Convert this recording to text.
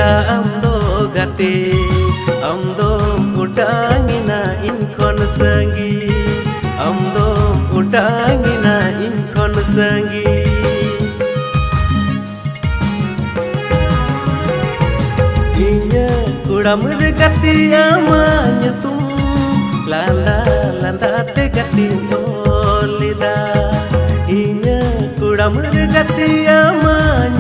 lida amdo gate amdo udangina inkon sangi amdo udangina inkon sangi inya udam gati amanya tum landa landa te gati lida inya udam gati amanya